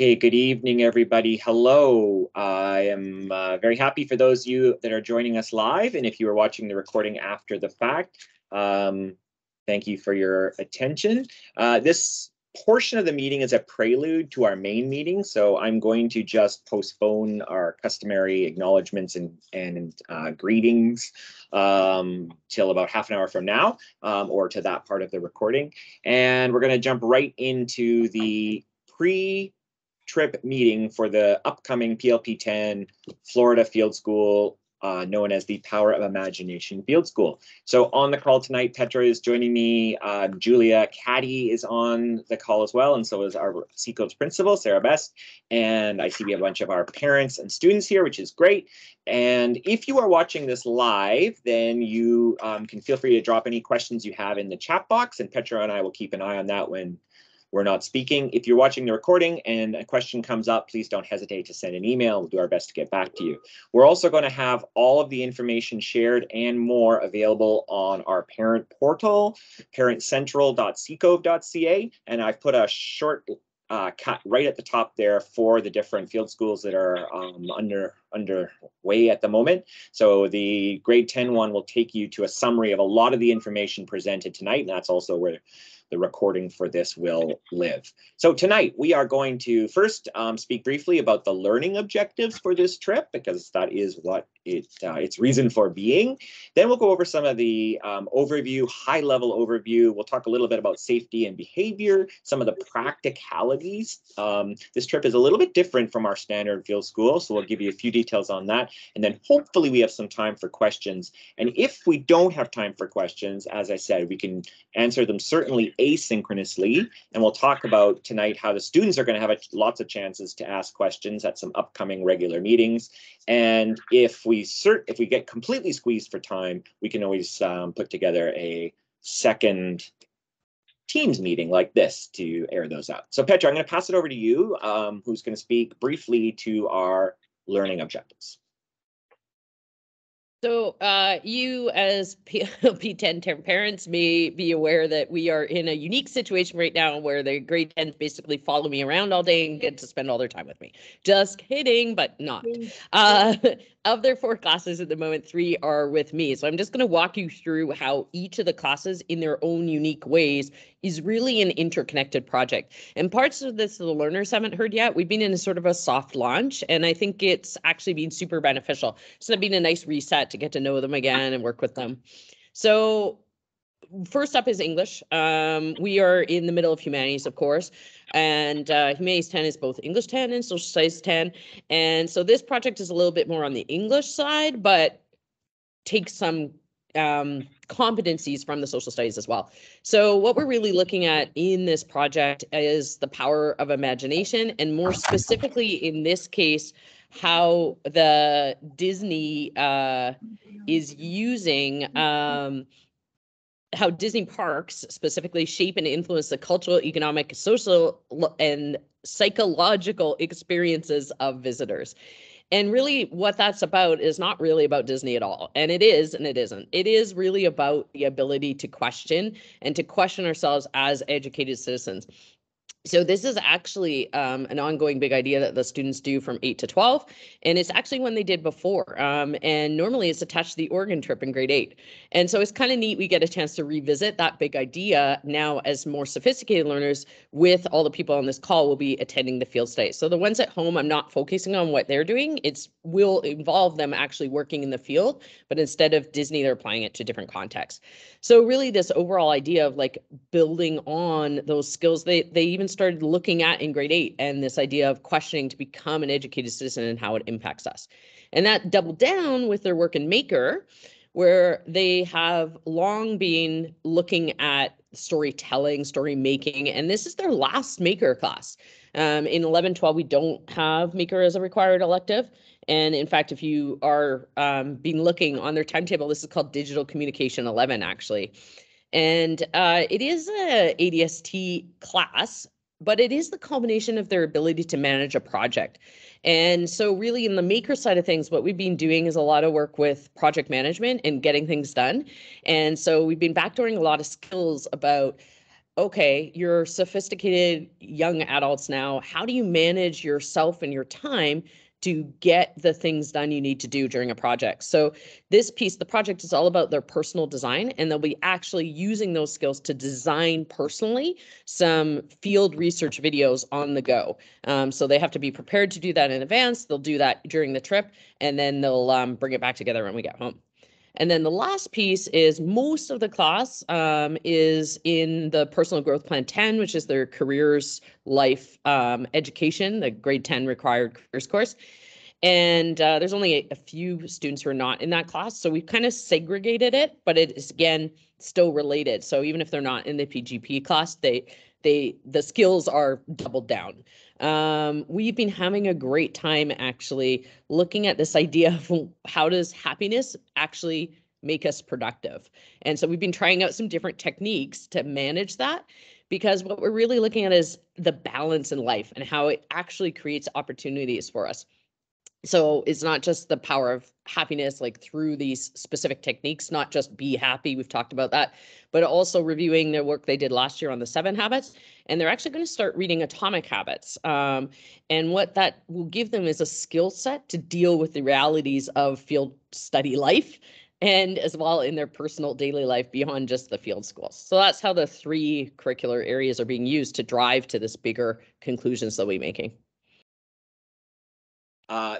Okay, good evening, everybody. Hello. I am very happy for those of you that are joining us live. And if you are watching the recording after the fact, thank you for your attention. This portion of the meeting is a prelude to our main meeting. So I'm going to just postpone our customary acknowledgements and greetings till about half an hour from now, or to that part of the recording. And we're going to jump right into the trip meeting for the upcoming PLP 10 Florida Field School, known as the Power of Imagination Field School. So on the call tonight, Petra is joining me. Julia Caddy is on the call as well, and so is our Seacoast principal, Sarah Best. And I see we have a bunch of our parents and students here, which is great. And if you are watching this live, then you can feel free to drop any questions you have in the chat box, and Petra and I will keep an eye on that when we're not speaking. If you're watching the recording and a question comes up, please don't hesitate to send an email. We'll do our best to get back to you. We're also going to have all of the information shared and more available on our parent portal, parentcentral.seacove.ca. And I've put a short cut right at the top there for the different field schools that are underway at the moment. So the grade 10 one will take you to a summary of a lot of the information presented tonight, and that's also where the recording for this will live. So tonight we are going to first speak briefly about the learning objectives for this trip, because that is what its reason for being. Then we'll go over some of the overview, high-level overview. We'll talk a little bit about safety and behavior, some of the practicalities. This trip is a little bit different from our standard field school, so we'll give you a few details on that. And then hopefully we have some time for questions. And if we don't have time for questions, as I said, we can answer them certainly asynchronously. And we'll talk about tonight how the students are going to have lots of chances to ask questions at some upcoming regular meetings. And if we get completely squeezed for time, we can always put together a second Teams meeting like this to air those out. So Petra, I'm going to pass it over to you, who's going to speak briefly to our learning objectives. So you as PLP 10 parents may be aware that we are in a unique situation right now where the grade 10s basically follow me around all day and get to spend all their time with me. Just kidding, but not. Of their 4 classes at the moment, 3 are with me. So I'm just going to walk you through how each of the classes in their own unique ways is really an interconnected project. And parts of this the learners haven't heard yet. We've been in a sort of a soft launch, and I think it's actually been super beneficial. So it's been a nice reset to get to know them again and work with them. So first up is English. We are in the middle of humanities, of course, and humanities 10 is both English 10 and social studies 10. And so this project is a little bit more on the English side, but takes some competencies from the social studies as well. So what we're really looking at in this project is the power of imagination, and more specifically in this case, how the Disney is using how Disney parks specifically shape and influence the cultural, economic, social, and psychological experiences of visitors. And really what that's about is not really about Disney at all. And it is, and it isn't. It is really about the ability to question and to question ourselves as educated citizens. So this is actually an ongoing big idea that the students do from 8 to 12, and it's actually one they did before. And normally it's attached to the Oregon trip in grade 8. And so it's kind of neat we get a chance to revisit that big idea now as more sophisticated learners with all the people on this call will be attending the field study. So the ones at home, I'm not focusing on what they're doing. It will involve them actually working in the field, but instead of Disney, they're applying it to different contexts. So really this overall idea of like building on those skills, they even started looking at in grade 8, and this idea of questioning to become an educated citizen and how it impacts us. And that doubled down with their work in Maker, where they have long been looking at storytelling, story making, and this is their last Maker class. In 11-12, we don't have Maker as a required elective. And in fact, if you are been looking on their timetable, this is called Digital Communication 11, actually. And it is a ADST class, but it is the culmination of their ability to manage a project. And so really in the Maker side of things, what we've been doing is a lot of work with project management and getting things done. And so we've been backdooring a lot of skills about okay, you're sophisticated young adults now. How do you manage yourself and your time to get the things done you need to do during a project? So this piece, the project is all about their personal design, and they'll be actually using those skills to design personally some field research videos on the go. So they have to be prepared to do that in advance. They'll do that during the trip, and then they'll bring it back together when we get home. And then the last piece is most of the class is in the personal growth plan 10, which is their careers life education, the grade 10 required careers course. And there's only a few students who are not in that class. So we've kind of segregated it, but it is, again, still related. So even if they're not in the PGP class, the skills are doubled down. We've been having a great time actually looking at this idea of how does happiness actually make us productive. And so we've been trying out some different techniques to manage that, because what we're really looking at is the balance in life and how it actually creates opportunities for us. So it's not just the power of happiness, like through these specific techniques, not just be happy. We've talked about that, but also reviewing the work they did last year on the 7 habits. And they're actually going to start reading Atomic Habits. And what that will give them is a skill set to deal with the realities of field study life, and as well in their personal daily life beyond just the field schools. So that's how the 3 curricular areas are being used to drive to this bigger conclusions that we're making.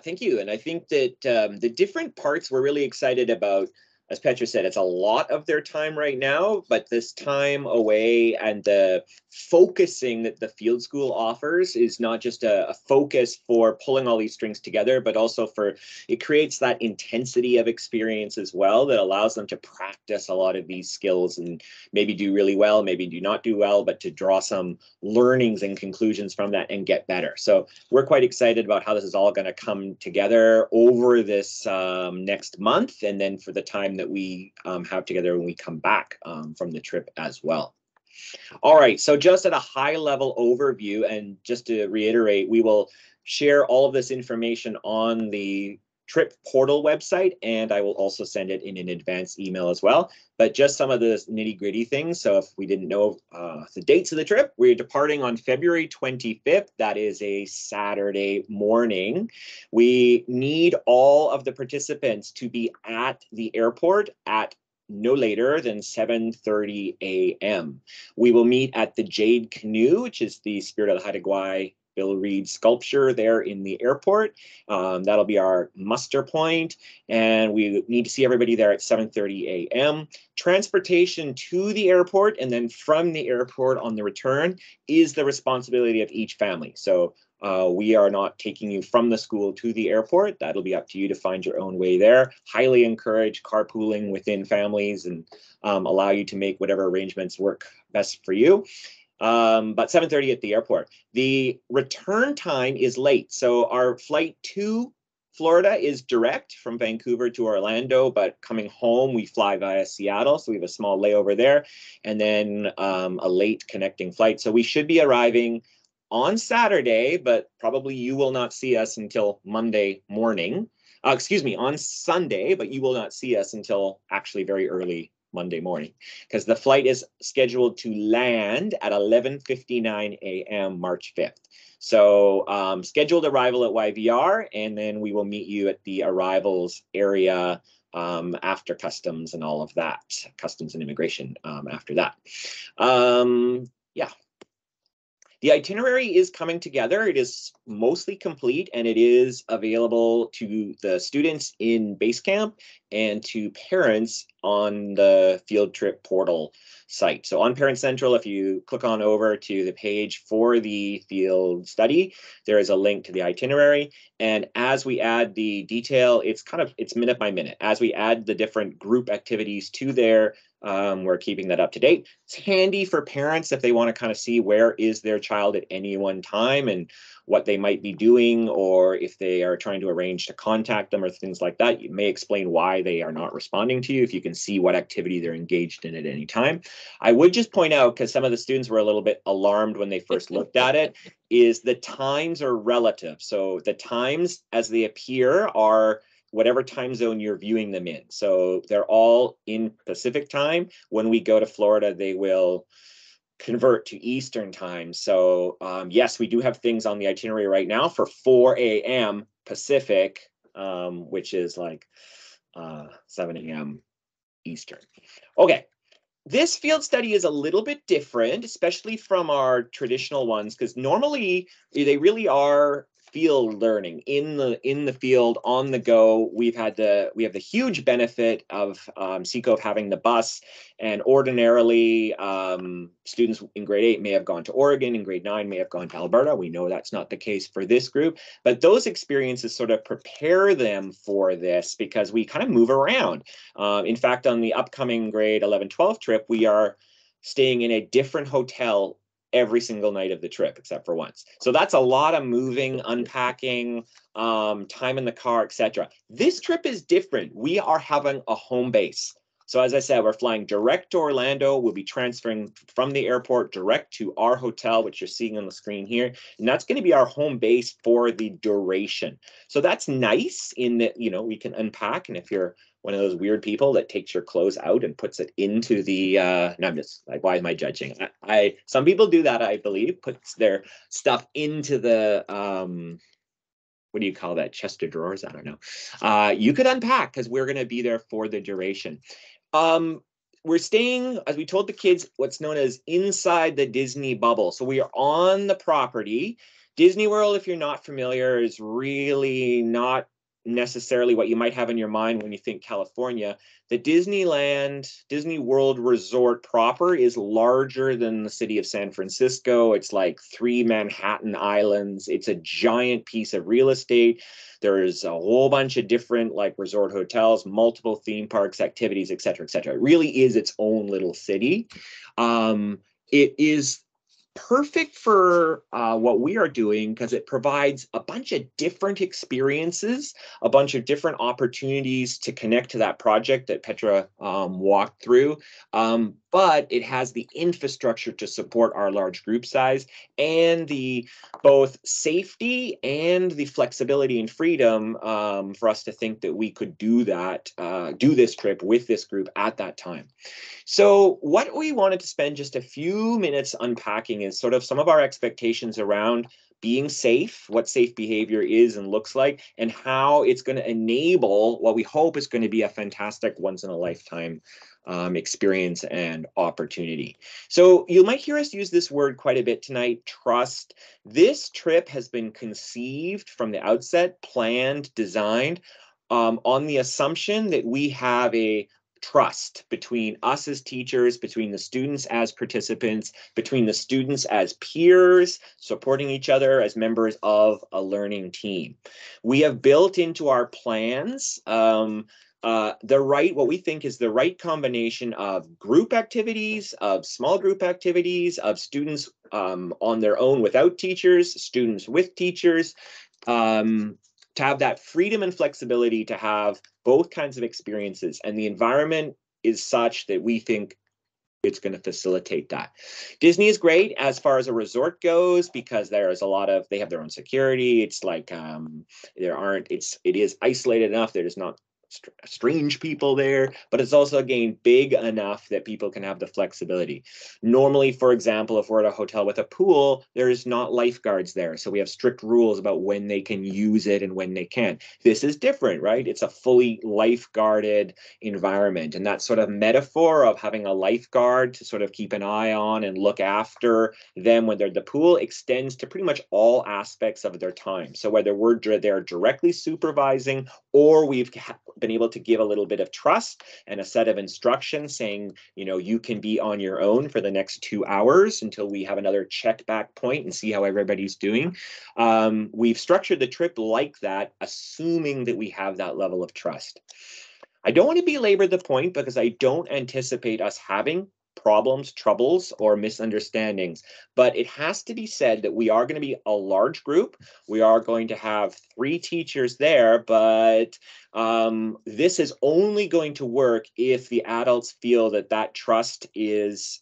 Thank you. And I think that the different parts we're really excited about, as Petra said, it's a lot of their time right now, but this time away and the focusing that the field school offers is not just a focus for pulling all these strings together, but also for it creates that intensity of experience as well that allows them to practice a lot of these skills and maybe do really well, maybe do not do well, but to draw some learnings and conclusions from that and get better. So we're quite excited about how this is all going to come together over this next month, and then for the time that we have together when we come back from the trip as well. All right, so just at a high level overview, and just to reiterate, we will share all of this information on the trip portal website, and I will also send it in an advance email as well. But just some of the nitty gritty things. So if we didn't know the dates of the trip, we're departing on February 25th. That is a Saturday morning. We need all of the participants to be at the airport at no later than 7:30 a.m. We will meet at the Jade Canoe, which is the Spirit of the Haida Gwaii Bill Reed sculpture there in the airport. That'll be our muster point, and we need to see everybody there at 7:30 a.m. Transportation to the airport and then from the airport on the return is the responsibility of each family. So we are not taking you from the school to the airport. That'll be up to you to find your own way there. Highly encourage carpooling within families and allow you to make whatever arrangements work best for you. But 7:30 at the airport. The return time is late. So our flight to Florida is direct from Vancouver to Orlando, but coming home, we fly via Seattle. So we have a small layover there and then a late connecting flight. So we should be arriving on Saturday, but probably you will not see us until Monday morning. Excuse me, on Sunday, but you will not see us until actually very early Monday morning, because the flight is scheduled to land at 11:59 a.m. March 5th. So scheduled arrival at YVR, and then we will meet you at the arrivals area after customs and all of that, customs and immigration after that. Yeah. The itinerary is coming together. It is mostly complete, and it is available to the students in Basecamp and to parents on the field trip portal site. So on Parent Central, if you click on over to the page for the field study, there is a link to the itinerary. And as we add the detail, it's minute by minute. As we add the different group activities to there, we're keeping that up to date. It's handy for parents if they want to kind of see where is their child at any one time and what they might be doing, or if they are trying to arrange to contact them or things like that. You may explain why they are not responding to you if you can see what activity they're engaged in at any time. I would just point out, because some of the students were a little bit alarmed when they first looked at it, is the times are relative. So the times as they appear are whatever time zone you're viewing them in. So they're all in Pacific time. When we go to Florida, they will convert to Eastern time. So yes, we do have things on the itinerary right now for 4 a.m. Pacific, which is like 7 a.m. Eastern. Okay. This field study is a little bit different, especially from our traditional ones, because normally they really are field learning in the field on the go. We have the huge benefit of CCOVE having the bus, and ordinarily students in grade 8 may have gone to Oregon, in grade 9 may have gone to Alberta. We know that's not the case for this group, but those experiences sort of prepare them for this because we kind of move around. In fact, on the upcoming grade 11-12 trip, we are staying in a different hotel every single night of the trip, except for once. So that's a lot of moving, unpacking, time in the car, etc. This trip is different. We are having a home base. So as I said, we're flying direct to Orlando. We'll be transferring from the airport direct to our hotel, which you're seeing on the screen here. And that's going to be our home base for the duration. So that's nice in that, you know, we can unpack. And if you're one of those weird people that takes your clothes out and puts it into the no, I'm just like, why am I judging? I some people do that, I believe, puts their stuff into the what do you call that, chest of drawers? I don't know. You could unpack because we're going to be there for the duration. We're staying, as we told the kids, what's known as inside the Disney bubble. So we are on the property. Disney World, if you're not familiar, is really not necessarily what you might have in your mind when you think California. The Disney World Resort proper is larger than the city of San Francisco. It's like 3 Manhattan islands. It's a giant piece of real estate. There's a whole bunch of different like resort hotels, multiple theme parks, activities, et cetera, et cetera. It really is its own little city. It is perfect for what we are doing because it provides a bunch of different experiences, a bunch of different opportunities to connect to that project that Petra walked through. But it has the infrastructure to support our large group size and the both safety and the flexibility and freedom for us to think that we could do that, do this trip with this group at that time. So what we wanted to spend just a few minutes unpacking is sort of some of our expectations around being safe, what safe behavior is and looks like, and how it's going to enable what we hope is going to be a fantastic once-in-a-lifetime experience and opportunity. So you might hear us use this word quite a bit tonight, trust. This trip has been conceived from the outset, planned, designed on the assumption that we have a trust between us as teachers, between the students as participants, between the students as peers, supporting each other as members of a learning team. We have built into our plans what we think is the right combination of group activities, of small group activities, of students on their own without teachers, students with teachers, to have that freedom and flexibility to have both kinds of experiences. And the environment is such that we think it's going to facilitate that. Disney is great as far as a resort goes because there's a lot of, they have their own security. It's like it is isolated enough. There's not strange people there, but it's also, again, big enough that people can have the flexibility. Normally, for example, if we're at a hotel with a pool, there's not lifeguards there. So we have strict rules about when they can use it and when they can't. This is different, right? It's a fully lifeguarded environment. And that sort of metaphor of having a lifeguard to sort of keep an eye on and look after them when they're at the pool extends to pretty much all aspects of their time. So whether we're there directly supervising or we've been able to give a little bit of trust and a set of instructions saying, you know, you can be on your own for the next 2 hours until we have another check back point and see how everybody's doing. We've structured the trip like that, assuming that we have that level of trust. I don't want to belabor the point because I don't anticipate us having problems, troubles, or misunderstandings. But it has to be said that we are going to be a large group. We are going to have 3 teachers there, but this is only going to work if the adults feel that that trust is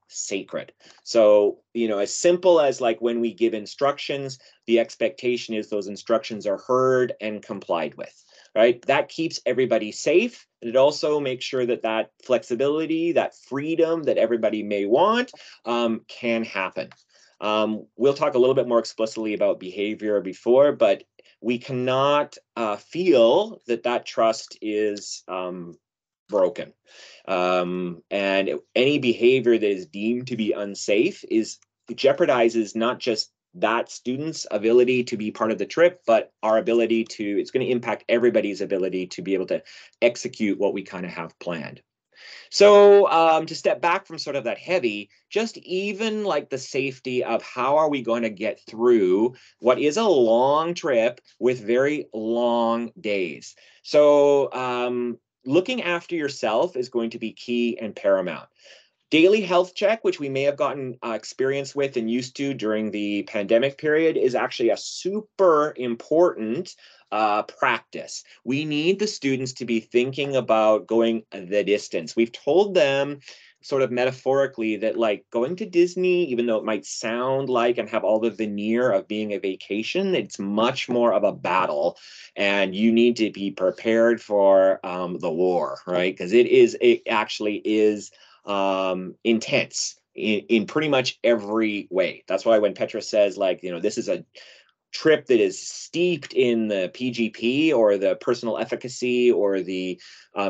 sacred. So, you know, as simple as like when we give instructions, the expectation is those instructions are heard and complied with. right? That keeps everybody safe. And it also makes sure that that flexibility, that freedom that everybody may want can happen. We'll talk a little bit more explicitly about behavior before, but we cannot feel that that trust is broken. And any behavior that is deemed to be unsafe jeopardizes not just that student's ability to be part of the trip, but our ability to, it's going to impact everybody's ability to be able to execute what we kind of have planned. So to step back from sort of that heavy, just even like the safety of how are we going to get through what is a long trip with very long days. So looking after yourself is going to be key and paramount. Daily health check, which we may have gotten experience with and used to during the pandemic period, is actually a super important practice. We need the students to be thinking about going the distance. We've told them sort of metaphorically that like going to Disney, even though it might sound like and have all the veneer of being a vacation, it's much more of a battle, and you need to be prepared for the war, right? Because it actually is intense in pretty much every way. That's why when Petra says like, you know, this is a trip that is steeped in the PGP or the personal efficacy or the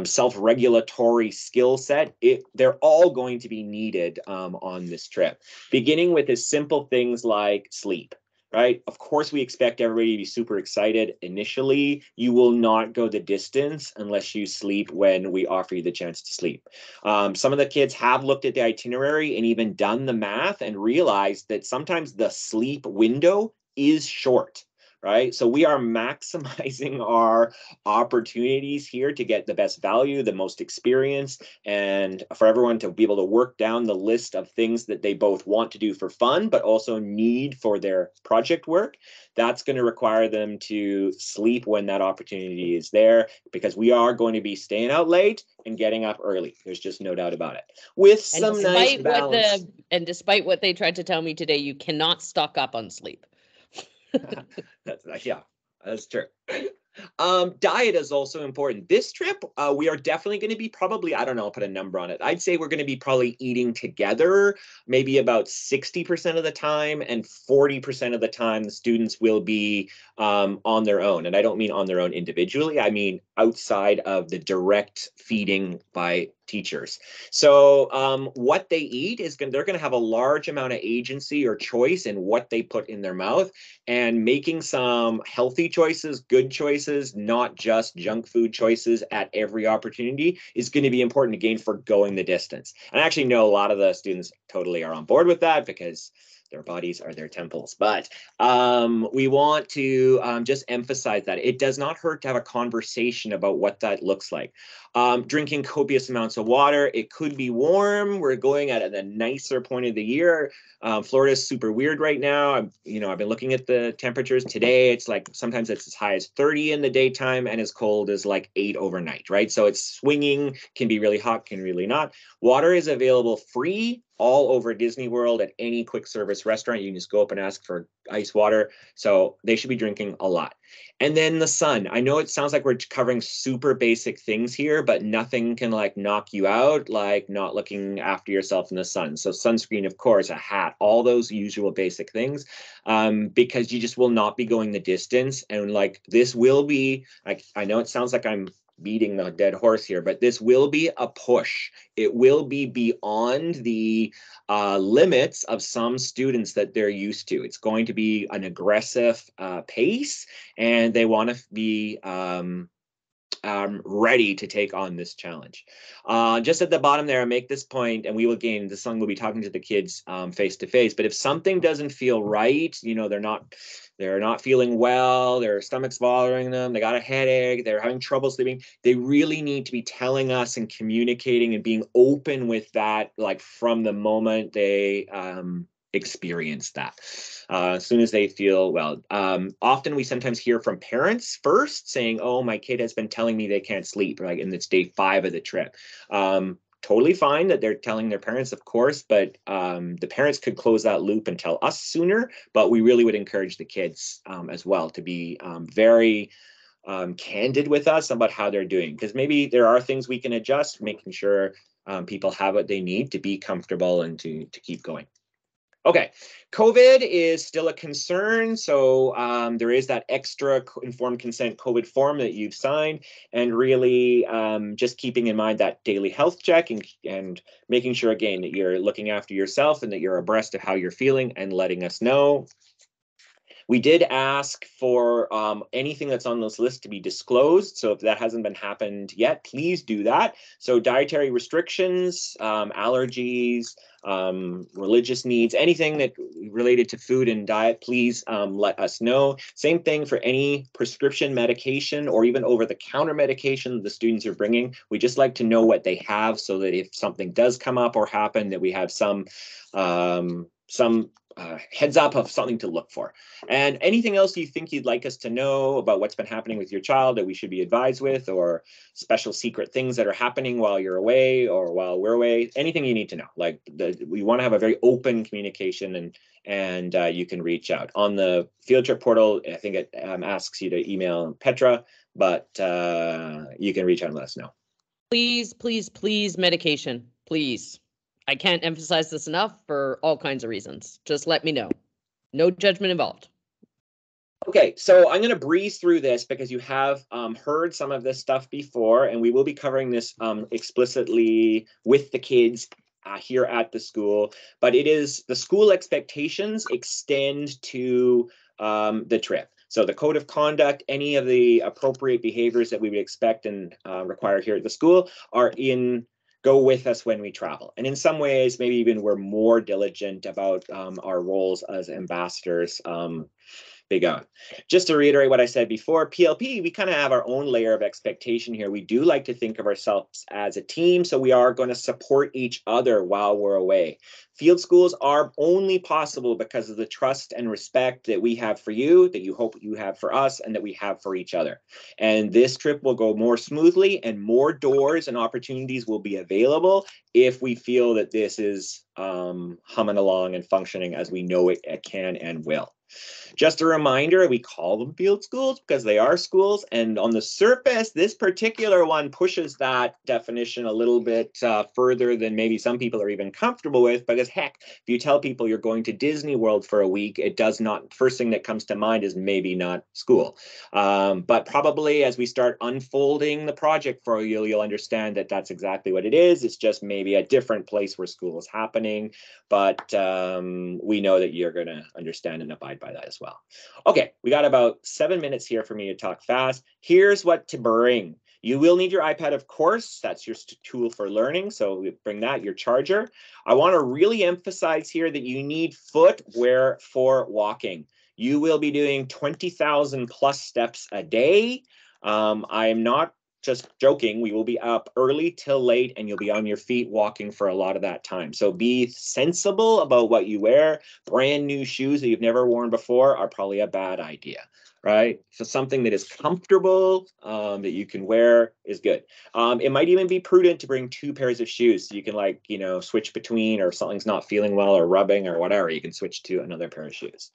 self-regulatory skill set, they're all going to be needed on this trip, beginning with as simple things like sleep. Right? Of course, we expect everybody to be super excited initially. You will not go the distance unless you sleep when we offer you the chance to sleep. Some of the kids have looked at the itinerary and even done the math and realized that sometimes the sleep window is short, right? So we are maximizing our opportunities here to get the best value, the most experience, and for everyone to be able to work down the list of things that they both want to do for fun, but also need for their project work. That's going to require them to sleep when that opportunity is there, because we are going to be staying out late and getting up early. There's just no doubt about it. With some nice balance. Despite what they tried to tell me today, you cannot stock up on sleep. Yeah, that's true. Diet is also important. This trip, we are definitely going to be probably, I don't know, I'll put a number on it. I'd say we're going to be probably eating together, maybe about 60% of the time, and 40% of the time the students will be on their own. And I don't mean on their own individually. I mean outside of the direct feeding by teachers. So what they eat is they're going to have a large amount of agency or choice in what they put in their mouth, and making some healthy choices, good choices, not just junk food choices at every opportunity is going to be important again for going the distance. And I actually know a lot of the students totally are on board with that because their bodies are their temples. But we want to just emphasize that it does not hurt to have a conversation about what that looks like. Drinking copious amounts of water. It could be warm. We're going at a nicer point of the year. Florida is super weird right now. I've been looking at the temperatures today. It's like sometimes it's as high as 30 in the daytime and as cold as like 8 overnight, right? So it's swinging, can be really hot, can really not. Water is available free all over Disney World at any quick service restaurant. You can just go up and ask for ice water. So they should be drinking a lot. And then the sun. I know it sounds like we're covering super basic things here, but nothing can like knock you out, like not looking after yourself in the sun. So sunscreen, of course, a hat, all those usual basic things, because you just will not be going the distance. And like this will be, like, I know it sounds like I'm beating the dead horse here, but this will be a push. It will be beyond the limits of some students that they're used to. It's going to be an aggressive pace, and they want to be ready to take on this challenge. Just at the bottom there, I make this point, and we will gain this song. We'll be talking to the kids face to face. But if something doesn't feel right, they're not feeling well, their stomach's bothering them, they got a headache, they're having trouble sleeping, they really need to be telling us and communicating and being open with that, like from the moment they experience that. As soon as they feel well. Often we sometimes hear from parents first saying, oh, my kid has been telling me they can't sleep, right? And it's day 5 of the trip. Totally fine that they're telling their parents, of course, but the parents could close that loop and tell us sooner. But we really would encourage the kids as well to be very candid with us about how they're doing, because maybe there are things we can adjust, making sure people have what they need to be comfortable and to keep going. Okay, COVID is still a concern, so there is that extra informed consent COVID form that you've signed, and really just keeping in mind that daily health check and making sure, again, that you're looking after yourself and that you're abreast of how you're feeling and letting us know. We did ask for anything that's on this list to be disclosed. So if that hasn't been happened yet, please do that. So dietary restrictions, allergies, religious needs, anything that related to food and diet, please let us know. Same thing for any prescription medication or even over-the-counter medication the students are bringing. We just like to know what they have so that if something does come up or happen, that we have some heads up of something to look for. And anything else you think you'd like us to know about what's been happening with your child that we should be advised with, or special secret things that are happening while you're away or while we're away, anything you need to know. Like we want to have a very open communication, and you can reach out. On the field trip portal, I think it asks you to email Petra, but you can reach out and let us know. Please, please, please, medication, please. I can't emphasize this enough for all kinds of reasons. Just let me know. No judgment involved. Okay, so I'm going to breeze through this because you have heard some of this stuff before, and we will be covering this explicitly with the kids here at the school. But it is the school expectations extend to the trip. So the code of conduct, any of the appropriate behaviors that we would expect and require here at the school are go with us when we travel. And in some ways, maybe even we're more diligent about our roles as ambassadors. Big on. Just to reiterate what I said before, PLP, we kind of have our own layer of expectation here. We do like to think of ourselves as a team, so we are going to support each other while we're away. Field schools are only possible because of the trust and respect that we have for you, that you hope you have for us, and that we have for each other. And this trip will go more smoothly, and more doors and opportunities will be available if we feel that this is humming along and functioning as we know it can and will. Just a reminder, we call them field schools because they are schools, and on the surface, this particular one pushes that definition a little bit further than maybe some people are even comfortable with, because heck, if you tell people you're going to Disney World for a week, it does not, first thing that comes to mind is maybe not school. But probably as we start unfolding the project for you, you'll understand that that's exactly what it is. It's just maybe a different place where school is happening, but we know that you're going to understand and abide by that as well. Okay, we got about 7 minutes here for me to talk fast. Here's what to bring. You will need your iPad, of course. That's your tool for learning, so bring that, your charger. I want to really emphasize here that you need footwear for walking. You will be doing 20,000 plus steps a day. I am not just joking. We will be up early till late, and you'll be on your feet walking for a lot of that time. So be sensible about what you wear. Brand new shoes that you've never worn before are probably a bad idea, right? So something that is comfortable, that you can wear is good. It might even be prudent to bring 2 pairs of shoes so you can, like, you know, switch between, or something's not feeling well or rubbing or whatever, you can switch to another pair of shoes.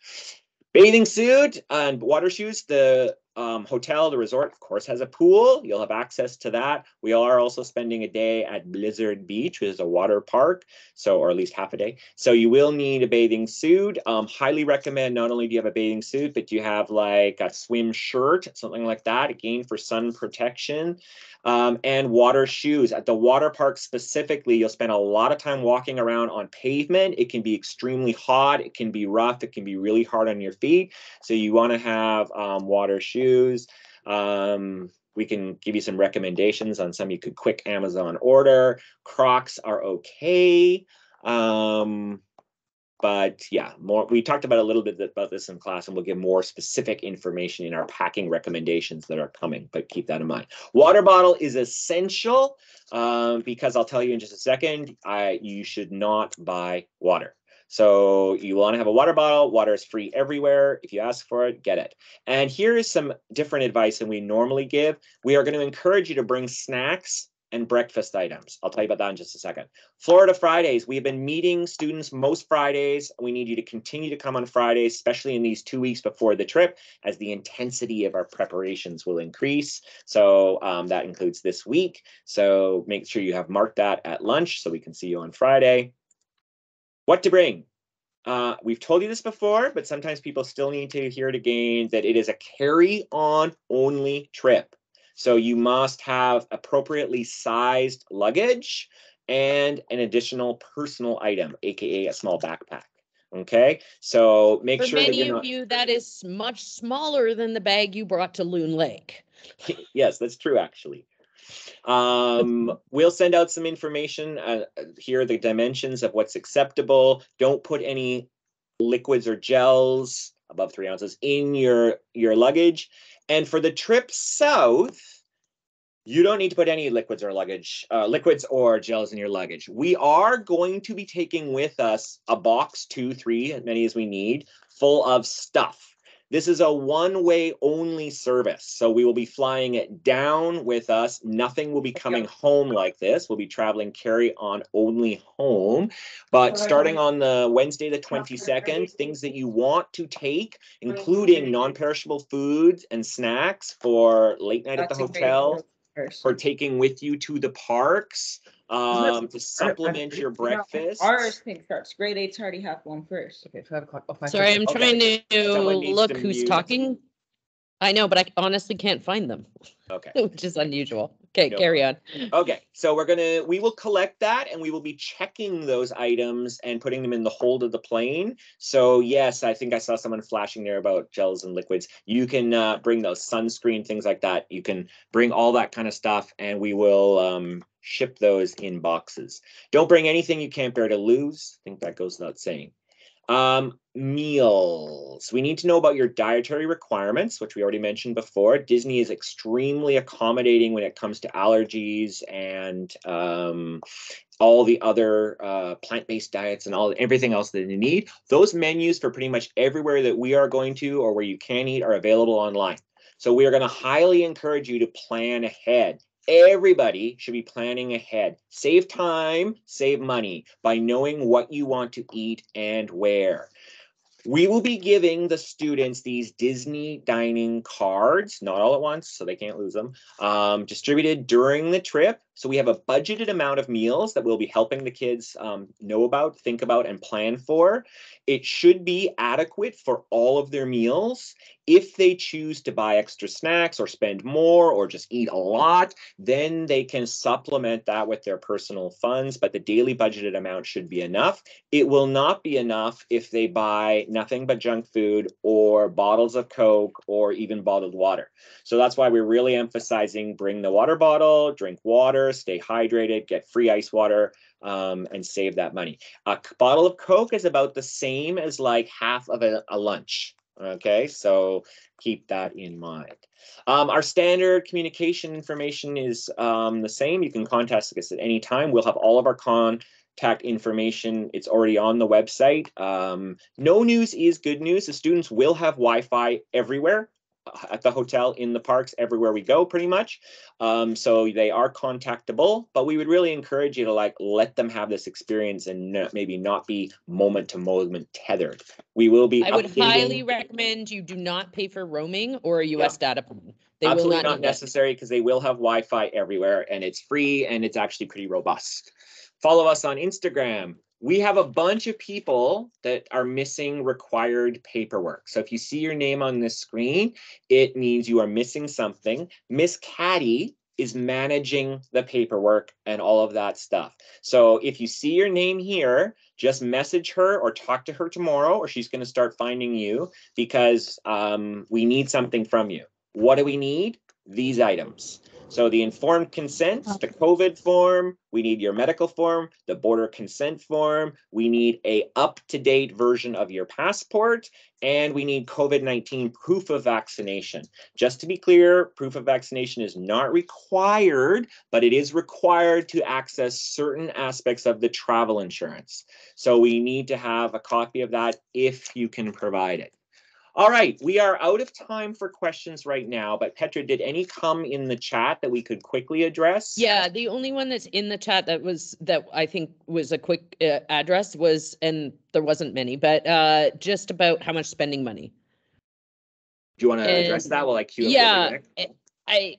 Bathing suit and water shoes. The hotel, the resort, of course, has a pool. You'll have access to that. We are also spending a day at Blizzard Beach, which is a water park, so, or at least half a day. So you will need a bathing suit. Highly recommend not only do you have a bathing suit, but you have like a swim shirt, something like that, again, for sun protection. And water shoes. At the water park specifically, you'll spend a lot of time walking around on pavement. It can be extremely hot. It can be rough. It can be really hard on your feet. So you want to have water shoes. We can give you some recommendations on some you could quick Amazon order. Crocs are okay. But yeah, we talked about a little bit about this in class, and we'll give more specific information in our packing recommendations that are coming, but keep that in mind. Water bottle is essential because I'll tell you in just a second, you should not buy water. So you want to have a water bottle. Water is free everywhere. If you ask for it, get it. And here is some different advice than we normally give. We are going to encourage you to bring snacks and breakfast items. I'll tell you about that in just a second. Florida Fridays, we've been meeting students most Fridays. We need you to continue to come on Fridays, especially in these 2 weeks before the trip, as the intensity of our preparations will increase. So that includes this week. So make sure you have marked that at lunch so we can see you on Friday. What to bring? We've told you this before, but sometimes people still need to hear it again, that it is a carry-on only trip. So you must have appropriately sized luggage and an additional personal item, aka a small backpack. Okay, so make For sure that many you're of not. you, that is much smaller than the bag you brought to Loon Lake. Yes, that's true, actually. We'll send out some information. Here are the dimensions of what's acceptable. Don't put any liquids or gels above 3 ounces in your luggage. And for the trip south, you don't need to put any liquids or gels in your luggage. We are going to be taking with us a box, 2, 3, as many as we need, full of stuff. This is a one-way only service. So we will be flying it down with us. Nothing will be coming home like this. We'll be traveling carry-on only home. But starting on the Wednesday, the 22nd, things that you want to take, including non-perishable foods and snacks for late night at the hotel, for taking with you to the parks, to supplement your breakfast. Ours pink starts. Grade 8's already have one first. Okay, 5 o'clock. Oh, 5:30. Sorry, I'm trying to Someone needs look to who's mute. talking. I know, but I honestly can't find them. Okay. Which is unusual. Okay, No carry on. Okay, so we will collect that and we will be checking those items and putting them in the hold of the plane. So yes, I think I saw someone flashing there about gels and liquids. You can bring those, sunscreen, things like that. You can bring all that kind of stuff and we will ship those in boxes. Don't bring anything you can't bear to lose. I think that goes without saying. Meals. We need to know about your dietary requirements, which we already mentioned before. Disney is extremely accommodating when it comes to allergies and all the other plant-based diets and everything else that you need. Those menus for pretty much everywhere that we are going to or where you can eat are available online. So we are going to highly encourage you to plan ahead. Everybody should be planning ahead. Save time, save money by knowing what you want to eat and where. We will be giving the students these Disney dining cards, not all at once, so they can't lose them, distributed during the trip. So we have a budgeted amount of meals that we'll be helping the kids know about, think about, and plan for. It should be adequate for all of their meals. If they choose to buy extra snacks or spend more or just eat a lot, then they can supplement that with their personal funds, but the daily budgeted amount should be enough. It will not be enough if they buy nothing but junk food or bottles of Coke or even bottled water. So that's why we're really emphasizing bring the water bottle, drink water, stay hydrated, get free ice water, and save that money. A bottle of Coke is about the same as like half of a lunch. Okay, so keep that in mind. Our standard communication information is the same. You can contact us at any time. We'll have all of our contact information. It's already on the website. No news is good news. The students will have Wi-Fi everywhere, at the hotel, in the parks, everywhere we go, pretty much. So they are contactable, but we would really encourage you to let them have this experience and maybe not be moment to moment tethered. We will be I would highly recommend you do not pay for roaming or a US data plan. They absolutely will not not necessary because they will have Wi-Fi everywhere and it's free and it's actually pretty robust. Follow us on Instagram. We have a bunch of people that are missing required paperwork. So if you see your name on this screen, it means you are missing something. Miss Caddy is managing the paperwork and all of that stuff. So if you see your name here, just message her or talk to her tomorrow, or she's going to start finding you because we need something from you. What do we need? These items. So the informed consent, the COVID form, we need your medical form, the border consent form, we need a up-to-date version of your passport, and we need COVID-19 proof of vaccination. Just to be clear, proof of vaccination is not required, but it is required to access certain aspects of the travel insurance. So we need to have a copy of that if you can provide it. All right, we are out of time for questions right now, but Petra, did any come in the chat that we could quickly address? Yeah, the only one that's in the chat that I think was a quick address was, and there wasn't many, but just about how much spending money. Do you want to address that while I queue up Yeah, the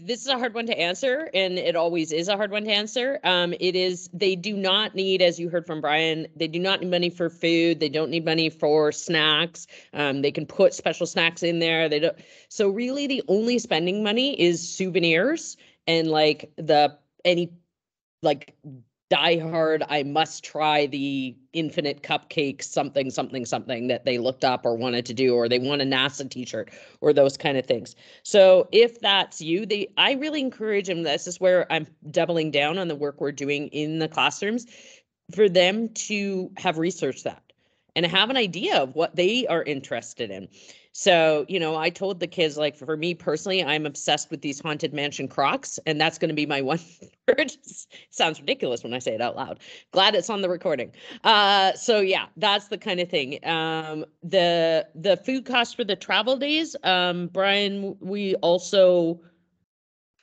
this is a hard one to answer, and it always is a hard one to answer. They do not need, as you heard from Brian, they do not need money for food. They don't need money for snacks. They can put special snacks in there. They don't. So really the only spending money is souvenirs and like any like die hard, I must try the infinite cupcake something that they looked up or wanted to do, or they want a NASA t-shirt or those kind of things. So if that's you, I really encourage them. This is where I'm doubling down on the work we're doing in the classrooms, for them to have researched that and have an idea of what they are interested in. So, I told the kids, like, for me personally, I'm obsessed with these Haunted Mansion Crocs, and that's going to be my one word. Sounds ridiculous when I say it out loud. Glad it's on the recording. So yeah, that's the kind of thing. The food costs for the travel days, Brian, we also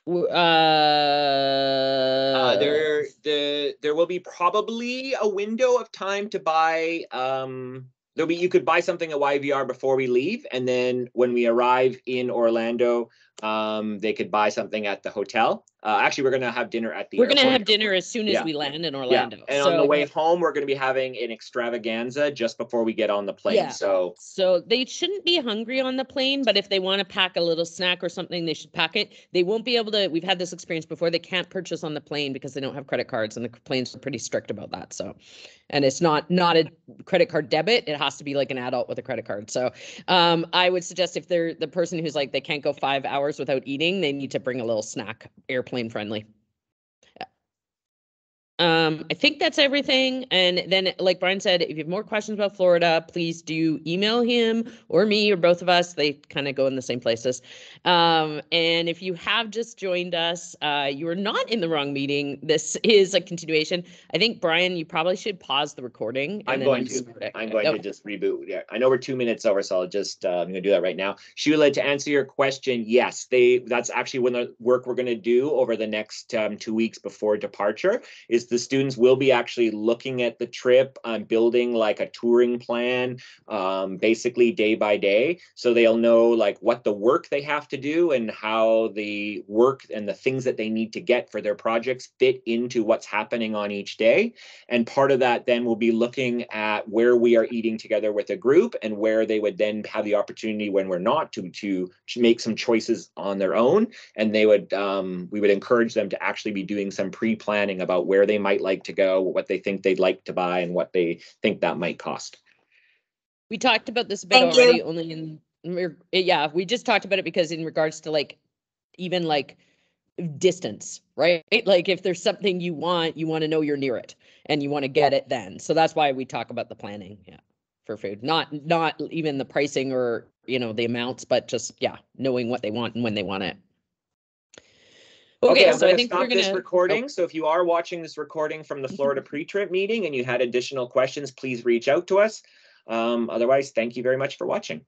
there will be probably a window of time to buy you could buy something at YVR before we leave, and then when we arrive in Orlando, they could buy something at the hotel. Actually, we're going to have dinner at the airport. We're going to have dinner as soon as we land in Orlando. Yeah. And on the way home, we're going to be having an extravaganza just before we get on the plane. Yeah. So they shouldn't be hungry on the plane, but if they want to pack a little snack or something, they should pack it. They won't be able to, we've had this experience before, they can't purchase on the plane because they don't have credit cards, and the planes are pretty strict about that. So, and it's not a credit card debit. It has to be like an adult with a credit card. So I would suggest, if they're the person who's like, they can't go 5 hours without eating, they need to bring a little snack, airplane friendly. I think that's everything. And then, like Brian said, if you have more questions about Florida, please do email him or me or both of us. They kind of go in the same places. And if you have just joined us, you are not in the wrong meeting. This is a continuation. I think, Brian, you probably should pause the recording. I'm going to just reboot. Yeah, I know we're 2 minutes over, so I'll just I'm going to do that right now. Sheila, to answer your question, yes, that's actually one of the work we're going to do over the next 2 weeks before departure. Is the students will be actually looking at the trip, building like a touring plan, basically day by day, so they'll know like what the work they have to do and how the work and the things that they need to get for their projects fit into what's happening on each day. And part of that then will be looking at where we are eating together with a group, and where they would then have the opportunity, when we're not, to make some choices on their own. And they would we would encourage them to actually be doing some pre-planning about where they might like to go, what they think they'd like to buy, and what they think that might cost. We talked about this a bit already, only we just talked about it because in regards to like, even like distance, right? Like if there's something you want to know you're near it and you want to get it then. So that's why we talk about the planning, for food, not even the pricing or, the amounts, but just, knowing what they want and when they want it. Okay, so I think we're going to stop this recording. So if you are watching this recording from the Florida pre-trip meeting and you had additional questions, please reach out to us. Otherwise, thank you very much for watching.